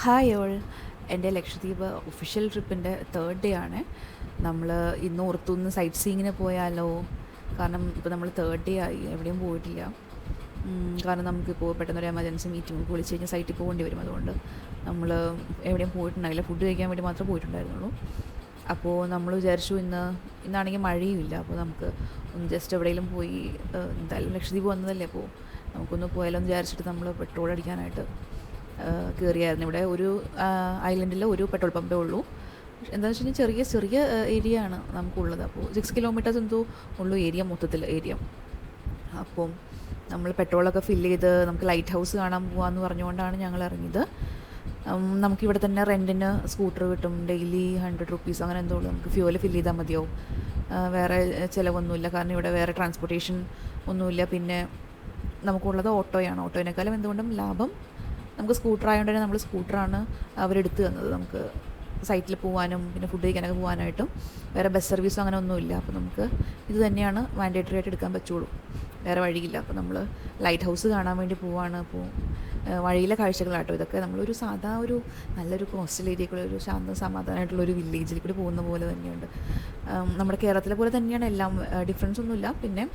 Hi all. എൻ്റെ Lakshadweep official ട്രിപ്പിൻ്റെ third day ആണ്. നമ്മൾ ഇന്ന് ഓർത്തൊന്ന് സൈറ്റ് സീയിങ്ങിന് പോയാലോ, കാരണം ഇപ്പോൾ നമ്മൾ തേർഡ് ഡേ ആയി, എവിടെയും പോയിട്ടില്ല. കാരണം നമുക്കിപ്പോൾ പെട്ടെന്നൊരു എമർജൻസി മീറ്റിംഗ് വിളിച്ച് കഴിഞ്ഞാൽ സൈറ്റിൽ പോകേണ്ടി വരും. അതുകൊണ്ട് നമ്മൾ എവിടെയും പോയിട്ടുണ്ടായില്ല, ഫുഡ് കഴിക്കാൻ വേണ്ടി മാത്രമേ പോയിട്ടുണ്ടായിരുന്നുള്ളൂ. അപ്പോൾ നമ്മൾ വിചാരിച്ചു ഇന്നാണെങ്കിൽ മഴയും ഇല്ല, അപ്പോൾ നമുക്ക് ഒന്ന് ജസ്റ്റ് എവിടെയെങ്കിലും പോയി, എന്തായാലും ലക്ഷദ്വീപ് വന്നതല്ലേ, അപ്പോൾ നമുക്കൊന്ന് പോയാലോ എന്ന് വിചാരിച്ചിട്ട് നമ്മൾ പെട്രോൾ അടിക്കാനായിട്ട് കയറിയായിരുന്നു. ഇവിടെ ഒരു ഐലൻഡിൽ ഒരു പെട്രോൾ പമ്പേ ഉള്ളൂ. എന്താണെന്ന് വെച്ച് കഴിഞ്ഞാൽ ചെറിയ ചെറിയ ഏരിയ ആണ് നമുക്കുള്ളത്. അപ്പോൾ 6 കിലോമീറ്റേഴ്സ് എന്തോ ഉള്ളൂ ഏരിയ, മൊത്തത്തിൽ ഏരിയ. അപ്പം നമ്മൾ പെട്രോളൊക്കെ ഫില്ല് ചെയ്ത് നമുക്ക് ലൈറ്റ് ഹൗസ് കാണാൻ പോകാമെന്ന് പറഞ്ഞുകൊണ്ടാണ് ഞങ്ങൾ ഇറങ്ങിയത്. നമുക്കിവിടെ തന്നെ റെൻറ്റിന് സ്കൂട്ടർ കിട്ടും, ഡെയിലി 100 റുപ്പീസ് അങ്ങനെ എന്തോ ഉള്ളൂ. നമുക്ക് ഫ്യൂവൽ ഫില്ല് ചെയ്താൽ മതിയാവും, വേറെ ചിലവൊന്നുമില്ല. കാരണം ഇവിടെ വേറെ ട്രാൻസ്പോർട്ടേഷൻ ഒന്നുമില്ല. പിന്നെ നമുക്കുള്ളത് ഓട്ടോയാണ്. ഓട്ടോയിനേക്കാളും എന്തുകൊണ്ടും ലാഭം നമുക്ക് സ്കൂട്ടർ ആയതുകൊണ്ട് തന്നെ നമ്മൾ സ്കൂട്ടറാണ് അവരെടുത്ത് തന്നത്, നമുക്ക് സൈറ്റിൽ പോകാനും പിന്നെ ഫുഡ് കഴിക്കാനൊക്കെ പോകാനായിട്ടും. വേറെ ബസ് സർവീസോ അങ്ങനെ ഒന്നുമില്ല. അപ്പോൾ നമുക്ക് ഇത് തന്നെയാണ് മാൻഡേറ്ററി ആയിട്ട് എടുക്കാൻ പറ്റുള്ളൂ, വേറെ വഴിയില്ല. അപ്പോൾ നമ്മൾ ലൈറ്റ് ഹൗസ് കാണാൻ വേണ്ടി പോവാണ്. അപ്പോൾ വഴിയിലെ കാഴ്ചകളാട്ടോ ഇതൊക്കെ. നമ്മളൊരു സാധാ ഒരു നല്ലൊരു കോസ്റ്റൽ ഏരിയ കൂടെ, ഒരു ശാന്ത സമാധാനമായിട്ടുള്ളൊരു വില്ലേജിൽ കൂടി പോകുന്ന പോലെ തന്നെയുണ്ട്. നമ്മുടെ കേരളത്തിലെ പോലെ തന്നെയാണ് എല്ലാം, ഡിഫറൻസ് ഒന്നുമില്ല. പിന്നെ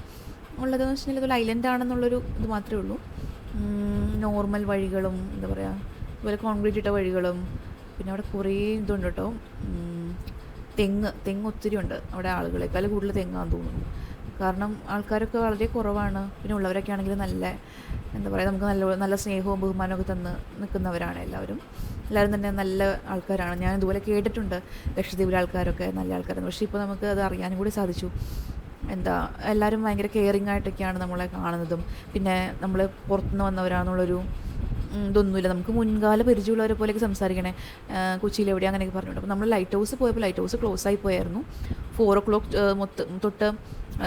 ഉള്ളതെന്ന് വെച്ച് കഴിഞ്ഞാൽ ഇതൊരു ഐലൻഡ് ആണെന്നുള്ളൊരു ഇത് മാത്രമേ ഉള്ളൂ. നോർമൽ വഴികളും, എന്താ പറയുക, അതുപോലെ കോൺക്രീറ്റ് ഇട്ട വഴികളും. പിന്നെ അവിടെ കുറേ ഇതുണ്ട് കേട്ടോ, തെങ്ങ് ഒത്തിരി ഉണ്ട് അവിടെ. ആളുകളെക്കാൾ കൂടുതൽ തെങ്ങാന്ന് തോന്നുന്നു, കാരണം ആൾക്കാരൊക്കെ വളരെ കുറവാണ്. പിന്നെ ഉള്ളവരൊക്കെ ആണെങ്കിൽ നല്ല, എന്താ പറയുക, നമുക്ക് നല്ല സ്നേഹവും ബഹുമാനമൊക്കെ തന്ന് നിൽക്കുന്നവരാണ് എല്ലാവരും തന്നെ നല്ല ആൾക്കാരാണ്. ഞാൻ ഇതുപോലെ കേട്ടിട്ടുണ്ട് ലക്ഷദ്വീപിലെ ആൾക്കാരൊക്കെ നല്ല ആൾക്കാരാണ്. പക്ഷേ ഇപ്പോൾ നമുക്ക് അത് അറിയാനും കൂടി സാധിച്ചു. എല്ലാവരും ഭയങ്കര കെയറിങ് ആയിട്ടൊക്കെയാണ് നമ്മളെ കാണുന്നതും. പിന്നെ നമ്മൾ പുറത്തുനിന്ന് വന്നവരാണെന്നുള്ളൊരു ഇതൊന്നുമില്ല. നമുക്ക് മുൻകാല പരിചയമുള്ളവരെ പോലെയൊക്കെ സംസാരിക്കണേ, കൊച്ചിയിൽ എവിടെ അങ്ങനെയൊക്കെ പറഞ്ഞിട്ടുണ്ട്. അപ്പോൾ നമ്മൾ ലൈറ്റ് ഹൗസ് പോയപ്പോൾ ലൈറ്റ് ഹൗസ് ക്ലോസ് ആയി പോയായിരുന്നു. 4 o'clock തൊട്ട്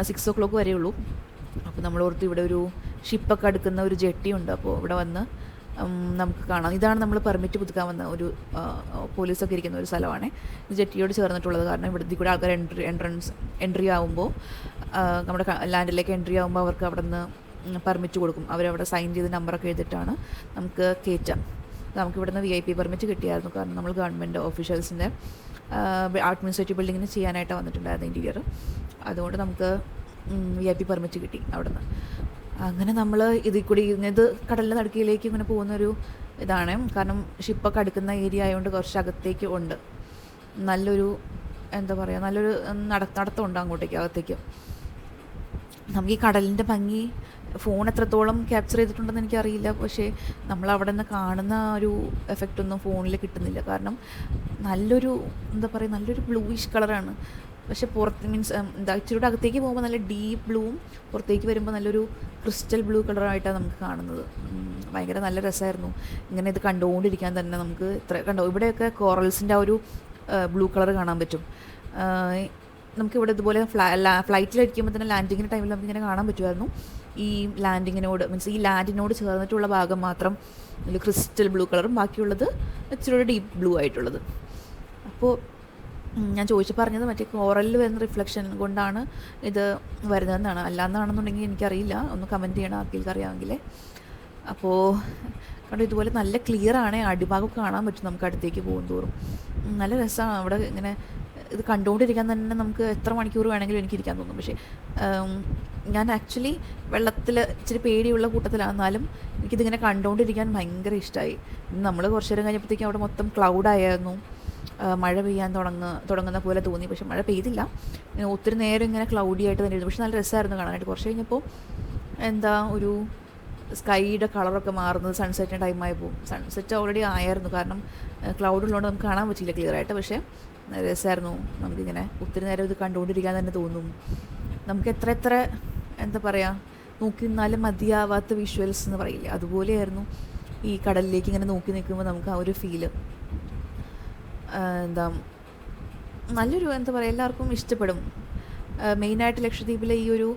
6 o'clock വരെയുള്ളൂ. അപ്പോൾ നമ്മൾ ഓർത്ത് ഇവിടെ ഒരു ഷിപ്പൊക്കെ അടുക്കുന്ന ഒരു ജെട്ടിയുണ്ട്, അപ്പോൾ ഇവിടെ വന്ന് നമുക്ക് കാണാം. ഇതാണ് നമ്മൾ പെർമിറ്റ് പുതുക്കാൻ വന്ന ഒരു പോലീസൊക്കെ ഇരിക്കുന്ന ഒരു സ്ഥലമാണ്. ഇത് ജെട്ടിയോട് ചേർന്നിട്ടുള്ളത്. കാരണം ഇവിടുത്തെ കൂടെ ആൾക്കാർ എൻട്രി ആകുമ്പോൾ, നമ്മുടെ ലാൻഡിലേക്ക് എൻട്രി ആകുമ്പോൾ അവർക്ക് അവിടെ നിന്ന് പെർമിറ്റ് കൊടുക്കും. അവരവിടെ സൈൻ ചെയ്ത് നമ്പറൊക്കെ എഴുതിയിട്ടാണ് നമുക്ക് കയറ്റാം. നമുക്കിവിടെ നിന്ന് VIP പെർമിറ്റ് കിട്ടിയായിരുന്നു. കാരണം നമ്മൾ ഗവൺമെൻറ് ഓഫീഷ്യൽസിൻ്റെ അഡ്മിനിസ്ട്രേറ്റീവ് ബിൽഡിങ്ങിന് ചെയ്യാനായിട്ടാണ് വന്നിട്ടുണ്ടായിരുന്നു ഇൻറ്റീരിയർ. അതുകൊണ്ട് നമുക്ക് VIP പെർമിറ്റ് കിട്ടി അവിടെ നിന്ന്. അങ്ങനെ നമ്മൾ ഇതിൽ കൂടി ഇത് കടലിൻ്റെ നടുക്കിലേക്ക് ഇങ്ങനെ പോകുന്നൊരു ഇതാണ്. കാരണം ഷിപ്പൊക്കെ അടുക്കുന്ന ഏരിയ ആയതുകൊണ്ട് കുറച്ച് അകത്തേക്ക് ഉണ്ട്. നല്ലൊരു, എന്താ പറയുക, നല്ലൊരു നടത്തമുണ്ട് അങ്ങോട്ടേക്ക് അകത്തേക്ക്. നമുക്ക് ഈ കടലിൻ്റെ ഭംഗി ഫോൺ എത്രത്തോളം ക്യാപ്ചർ ചെയ്തിട്ടുണ്ടെന്ന് എനിക്കറിയില്ല. പക്ഷേ നമ്മളവിടെ നിന്ന് കാണുന്ന ഒരു എഫക്റ്റൊന്നും ഫോണിൽ കിട്ടുന്നില്ല. കാരണം നല്ലൊരു, എന്താ പറയുക, നല്ലൊരു ബ്ലൂയിഷ് കളറാണ്. പക്ഷേ പുറത്ത് ഇച്ചിരി അകത്തേക്ക് പോകുമ്പോൾ നല്ല ഡീപ്പ് ബ്ലൂവും പുറത്തേക്ക് വരുമ്പോൾ നല്ലൊരു ക്രിസ്റ്റൽ ബ്ലൂ കളറായിട്ടാണ് നമുക്ക് കാണുന്നത്. ഭയങ്കര നല്ല രസമായിരുന്നു ഇങ്ങനെ ഇത് കണ്ടുകൊണ്ടിരിക്കാൻ തന്നെ. നമുക്ക് ഇവിടെയൊക്കെ കോറൽസിൻ്റെ ആ ഒരു ബ്ലൂ കളർ കാണാൻ പറ്റും. നമുക്കിവിടെ ഇതുപോലെ ഫ്ലൈറ്റിലിരിക്കുമ്പോൾ തന്നെ ലാൻഡിങ്ങിൻ്റെ ടൈമിൽ നമുക്കിങ്ങനെ കാണാൻ പറ്റുമായിരുന്നു. ഈ ലാൻഡിനോട് ചേർന്നിട്ടുള്ള ഭാഗം മാത്രം ഒരു ക്രിസ്റ്റൽ ബ്ലൂ കളറും, ബാക്കിയുള്ളത് ഇച്ചിരി ഡീപ്പ് ബ്ലൂ ആയിട്ടുള്ളത്. അപ്പോൾ ഞാൻ പറഞ്ഞത് മറ്റേ കോറലിൽ വരുന്ന റിഫ്ലക്ഷൻ കൊണ്ടാണ് ഇത് വരുന്നതെന്നാണ്. അല്ലാന്നാണെന്നുണ്ടെങ്കിൽ എനിക്കറിയില്ല, ഒന്ന് കമൻറ്റ് ചെയ്യണം ആർക്കെങ്കിലും അറിയാമെങ്കിൽ. അപ്പോൾ കാരണം ഇതുപോലെ നല്ല ക്ലിയർ ആണ്, അടിഭാഗമൊക്കെ കാണാൻ പറ്റും നമുക്ക് അടുത്തേക്ക് പോകും തോറും. നല്ല രസമാണ് അവിടെ ഇങ്ങനെ ഇത് കണ്ടുകൊണ്ടിരിക്കാൻ തന്നെ. നമുക്ക് എത്ര മണിക്കൂർ വേണമെങ്കിലും എനിക്കിരിക്കാൻ തോന്നും. പക്ഷേ ഞാൻ ആക്ച്വലി വെള്ളത്തിൽ ഇച്ചിരി പേടിയുള്ള കൂട്ടത്തിലാണെന്നാലും എനിക്കിതിങ്ങനെ കണ്ടുകൊണ്ടിരിക്കാൻ ഭയങ്കര ഇഷ്ടമായി. നമ്മൾ കുറച്ച് നേരം കഴിഞ്ഞപ്പോഴത്തേക്കും അവിടെ മൊത്തം ക്ലൗഡായിരുന്നു. മഴ പെയ്യാൻ തുടങ്ങുന്ന പോലെ തോന്നി. പക്ഷെ മഴ പെയ്തില്ല, ഒത്തിരി നേരം ഇങ്ങനെ ക്ലൗഡി ആയിട്ട് തന്നെ ഇരുന്നു. പക്ഷെ നല്ല രസമായിരുന്നു കാണാനായിട്ട്. കുറച്ച് കഴിഞ്ഞപ്പോൾ ഒരു സ്കൈയുടെ കളറൊക്കെ മാറുന്നത് സൺസെറ്റിൻ്റെ ടൈമായപ്പോൾ. സൺസെറ്റ് ഓൾറെഡി ആയിരുന്നു, കാരണം ക്ലൗഡ് ഉള്ളതുകൊണ്ട് നമുക്ക് കാണാൻ പറ്റില്ല ക്ലിയർ ആയിട്ട്. പക്ഷേ രസമായിരുന്നു. നമുക്കിങ്ങനെ ഒത്തിരി നേരം ഇത് കണ്ടുകൊണ്ടിരിക്കാൻ തന്നെ തോന്നും. നമുക്ക് എത്ര എന്താ പറയുക, നോക്കി നിന്നാലും മതിയാവാത്ത വിഷ്വൽസ് എന്ന് പറയില്ലേ, അതുപോലെയായിരുന്നു ഈ കടലിലേക്ക് ഇങ്ങനെ നോക്കി നിൽക്കുമ്പോൾ നമുക്ക് ആ ഒരു ഫീല്. നല്ലൊരു, എന്താ പറയുക, എല്ലാവർക്കും ഇഷ്ടപ്പെടും. മെയിനായിട്ട് ലക്ഷദ്വീപിലെ ഈ ഒരു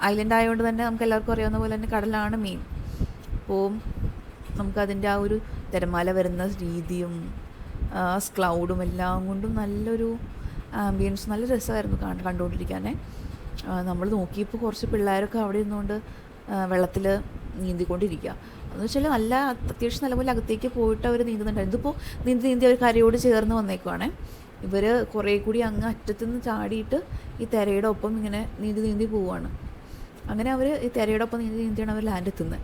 ഐലൻഡ് ആയതുകൊണ്ട് തന്നെ നമുക്ക് എല്ലാവർക്കും അറിയാവുന്ന പോലെ തന്നെ കടലാണ് മെയിൻ. അപ്പോൾ നമുക്കതിൻ്റെ ആ ഒരു തിരമാല വരുന്ന രീതിയും ക്ലൗഡും എല്ലാം കൊണ്ടും നല്ലൊരു ആംബിയൻസ്, നല്ല രസമായിരുന്നു കണ്ടുകൊണ്ടിരിക്കാനേ. നമ്മൾ നോക്കിയപ്പോൾ കുറച്ച് പിള്ളേരൊക്കെ അവിടെ ഇരുന്നുകൊണ്ട് വെള്ളത്തിൽ നീന്തിക്കൊണ്ടിരിക്കുക. എന്ന് വെച്ചാൽ നല്ല അത്യാവശ്യം നല്ലപോലെ അകത്തേക്ക് പോയിട്ട് അവർ നീന്തുന്നുണ്ടായിരുന്നു. ഇതിപ്പോൾ നീന്തി അവർ കരയോട് ചേർന്ന് വന്നേക്കുവാണേ. ഇവർ കുറേ കൂടി അങ്ങ് അറ്റത്തുനിന്ന് ചാടിയിട്ട് ഈ തിരയുടെ ഒപ്പം ഇങ്ങനെ നീന്തി പോവുകയാണ്. അങ്ങനെ അവർ ഈ തിരയുടെ ഒപ്പം നീന്തിയാണ് അവർ ലാൻഡ് എത്തുന്നത്.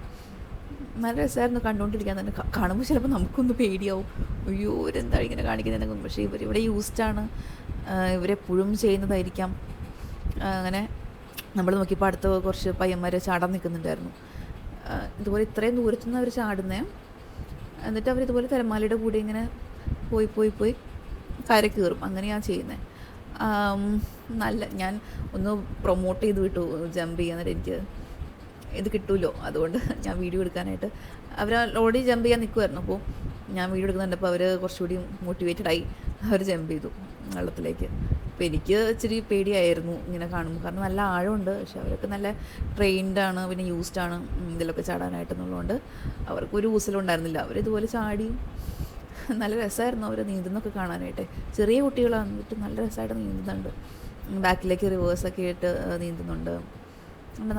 നല്ല രസമായിരുന്നു കണ്ടുകൊണ്ടിരിക്കാൻ തന്നെ. കാണുമ്പോൾ ചിലപ്പോൾ നമുക്കൊന്ന് പേടിയാവും, അയ്യോ ഇവരെന്താ ഇങ്ങനെ കാണിക്കുന്നതിനൊക്കെ. പക്ഷേ ഇവരിവിടെ യൂസ്ഡാണ്, ഇവരെപ്പോഴും ചെയ്യുന്നതായിരിക്കാം. അങ്ങനെ നമ്മൾ നോക്കിയപ്പോൾ അടുത്ത കുറച്ച് പയ്യന്മാർ ചാടാൻ നിൽക്കുന്നുണ്ടായിരുന്നു. ഇതുപോലെ ഇത്രയും ദൂരത്തുനിന്ന് അവർ ചാടുന്നേ. എന്നിട്ട് അവരിതുപോലെ തിരമാലയുടെ കൂടെ ഇങ്ങനെ പോയി കര കയറും. അങ്ങനെയാണ് ചെയ്യുന്നത്. നല്ല ഞാൻ ഒന്ന് പ്രൊമോട്ട് ചെയ്ത് വിട്ടു ജമ്പ് ചെയ്യാൻ. എനിക്ക് ഇത് കിട്ടുമല്ലോ, അതുകൊണ്ട് ഞാൻ വീഡിയോ എടുക്കാനായിട്ട് അവർ ഓൾറെഡി ജമ്പ് ചെയ്യാൻ നിൽക്കുമായിരുന്നു. അപ്പോൾ ഞാൻ വീഡിയോ എടുക്കുന്നുണ്ടപ്പോൾ അവർ കുറച്ചുകൂടി മോട്ടിവേറ്റഡായി അവർ ജമ്പ് ചെയ്തു വെള്ളത്തിലേക്ക്. അപ്പോൾ എനിക്ക് ഇച്ചിരി പേടിയായിരുന്നു ഇങ്ങനെ കാണുമ്പോൾ, കാരണം നല്ല ആഴമുണ്ട്. പക്ഷെ അവരൊക്കെ നല്ല ട്രെയിൻഡാണ്, പിന്നെ യൂസ്ഡാണ് ഇതിലൊക്കെ ചാടാനായിട്ടെന്നുള്ളതുകൊണ്ട് അവർക്കൊരു ഊസലുണ്ടായിരുന്നില്ല. അവരിതുപോലെ ചാടി നല്ല രസമായിരുന്നു അവർ നീന്തുന്നൊക്കെ കാണാനായിട്ട്. ചെറിയ കുട്ടികൾ വന്നിട്ട് നല്ല രസമായിട്ട് നീന്തുന്നുണ്ട്. ബാക്കിലേക്ക് റിവേഴ്സൊക്കെ ആയിട്ട് നീന്തുന്നുണ്ട്.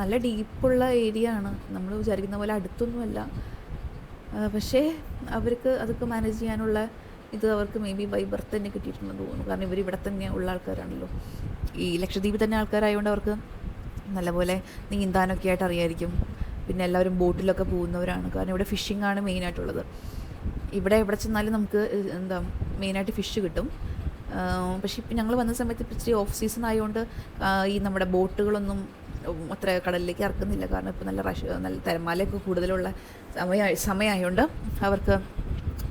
നല്ല ഡീപ്പുള്ള ഏരിയ ആണ്, നമ്മൾ വിചാരിക്കുന്ന പോലെ അടുത്തൊന്നുമല്ല. പക്ഷേ അവർക്ക് അതൊക്കെ മാനേജ് ചെയ്യാനുള്ള ഇത് അവർക്ക് മേ ബി ബൈ ബർത്ത് തന്നെ കിട്ടിയിട്ടുണ്ടെന്ന് തോന്നുന്നു. കാരണം ഇവരിവിടെ തന്നെ ഉള്ള ആൾക്കാരാണല്ലോ, ഈ ലക്ഷദ്വീപിൽ തന്നെ ആൾക്കാരായതുകൊണ്ട് അവർക്ക് നല്ലപോലെ നീന്താനൊക്കെ ആയിട്ട് അറിയായിരിക്കും. പിന്നെ എല്ലാവരും ബോട്ടിലൊക്കെ പോകുന്നവരാണ്, കാരണം ഇവിടെ ഫിഷിംഗ് ആണ് മെയിനായിട്ടുള്ളത്. ഇവിടെ എവിടെ ചെന്നാലും നമുക്ക് മെയിനായിട്ട് ഫിഷ് കിട്ടും. പക്ഷേ ഇപ്പം ഞങ്ങൾ വന്ന സമയത്ത് ഇച്ചിരി ഓഫ് സീസൺ ആയതുകൊണ്ട് ഈ നമ്മുടെ ബോട്ടുകളൊന്നും അത്ര കടലിലേക്ക് ഇറക്കുന്നില്ല. കാരണം ഇപ്പോൾ നല്ല തിരമാലയൊക്കെ കൂടുതലുള്ള സമയമായതുകൊണ്ട് അവർക്ക്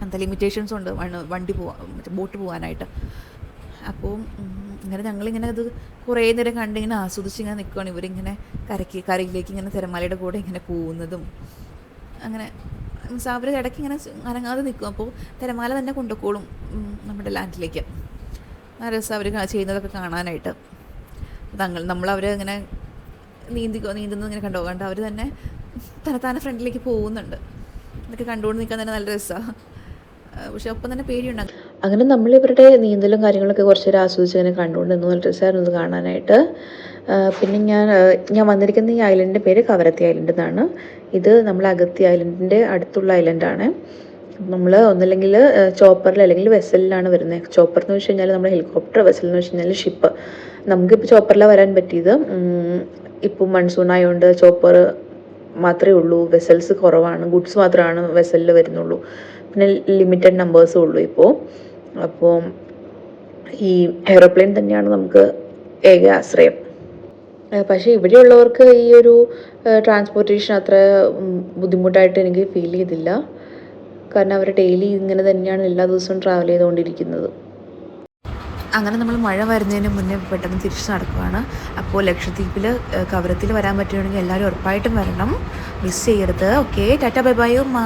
എന്താ ലിമിറ്റേഷൻസ് ഉണ്ട് ബോട്ട് പോകാനായിട്ട്. അപ്പോൾ ഇങ്ങനെ ഞങ്ങളിങ്ങനെ അത് കുറേ നേരം കണ്ടിങ്ങനെ ആസ്വദിച്ചിങ്ങനെ നിൽക്കുകയാണ്. ഇവരിങ്ങനെ കരയിലേക്ക് ഇങ്ങനെ തിരമാലയുടെ കൂടെ ഇങ്ങനെ പോകുന്നതും അങ്ങനെ അവർ ഇടയ്ക്ക് ഇങ്ങനെ അനങ്ങാതെ നിൽക്കും. അപ്പോൾ തിരമാല തന്നെ കൊണ്ടുപോയിക്കോളും നമ്മുടെ ലാൻഡിലേക്ക്. ആ രസം അവർ ചെയ്യുന്നതൊക്കെ കാണാനായിട്ട്. നമ്മളവർ ഇങ്ങനെ നീന്തുന്നത് ഇങ്ങനെ കണ്ടുപോകാണ്ട് അവർ തന്നെ തനത്താനെ ഫ്രണ്ടിലേക്ക് പോകുന്നുണ്ട്. ഇതൊക്കെ കണ്ടുകൊണ്ട് നിൽക്കാൻ തന്നെ നല്ല രസമാണ്. പക്ഷെ ഒപ്പം തന്നെ പേടിയുണ്ടാകും. അങ്ങനെ നമ്മളിവരുടെ നീന്തലും കാര്യങ്ങളൊക്കെ കുറച്ച് നേരം ആസ്വദിച്ച് അങ്ങനെ കണ്ടുകൊണ്ട് നിന്നു. നല്ല രസമായിരുന്നു ഇത് കാണാനായിട്ട്. പിന്നെ ഞാൻ വന്നിരിക്കുന്ന ഈ ഐലൻഡിൻ്റെ പേര് കവരത്തി ഐലൻഡ് എന്നാണ്. ഇത് നമ്മൾ അഗത്തി ഐലൻഡിൻ്റെ അടുത്തുള്ള ഐലൻഡാണ്. നമ്മൾ ഒന്നല്ലെങ്കിൽ ചോപ്പറിൽ അല്ലെങ്കിൽ വെസലിലാണ് വരുന്നത്. ചോപ്പർ എന്ന് വെച്ച് കഴിഞ്ഞാൽ നമ്മുടെ ഹെലികോപ്റ്റർ, വെസൽ എന്ന് വെച്ച് കഴിഞ്ഞാൽ ഷിപ്പ്. നമുക്കിപ്പോൾ ചോപ്പറിലാണ് വരാൻ പറ്റിയത്. ഇപ്പോൾ മൺസൂൺ ആയതുകൊണ്ട് ചോപ്പർ മാത്രമേ ഉള്ളൂ, വെസൽസ് കുറവാണ്, ഗുഡ്സ് മാത്രമാണ് വെസലിൽ വരുന്നുള്ളൂ. പിന്നെ ലിമിറ്റഡ് നമ്പേഴ്സും ഉള്ളൂ ഇപ്പോൾ. അപ്പോൾ ഈ എയ്റോപ്ലെയിൻ തന്നെയാണ് നമുക്ക് ഏക ആശ്രയം. പക്ഷേ ഇവിടെയുള്ളവർക്ക് ഈ ഒരു ട്രാൻസ്പോർട്ടേഷൻ അത്ര ബുദ്ധിമുട്ടായിട്ട് എനിക്ക് ഫീൽ ചെയ്തില്ല. കാരണം അവർ ഡെയിലി ഇങ്ങനെ തന്നെയാണ് എല്ലാ ദിവസവും ട്രാവൽ ചെയ്തുകൊണ്ടിരിക്കുന്നത്. അങ്ങനെ നമ്മൾ മഴ വരുന്നതിന് മുന്നേ പെട്ടെന്ന് തിരിച്ച് നടക്കുകയാണ്. അപ്പോൾ ലക്ഷദ്വീപിൽ കവരത്തിൽ വരാൻ പറ്റുകയാണെങ്കിൽ എല്ലാവരും ഉറപ്പായിട്ടും വരണം, മിസ് ചെയ്യരുത്. ഓക്കെ, ടാറ്റ ബൈ ബൈ ഉമ്മ.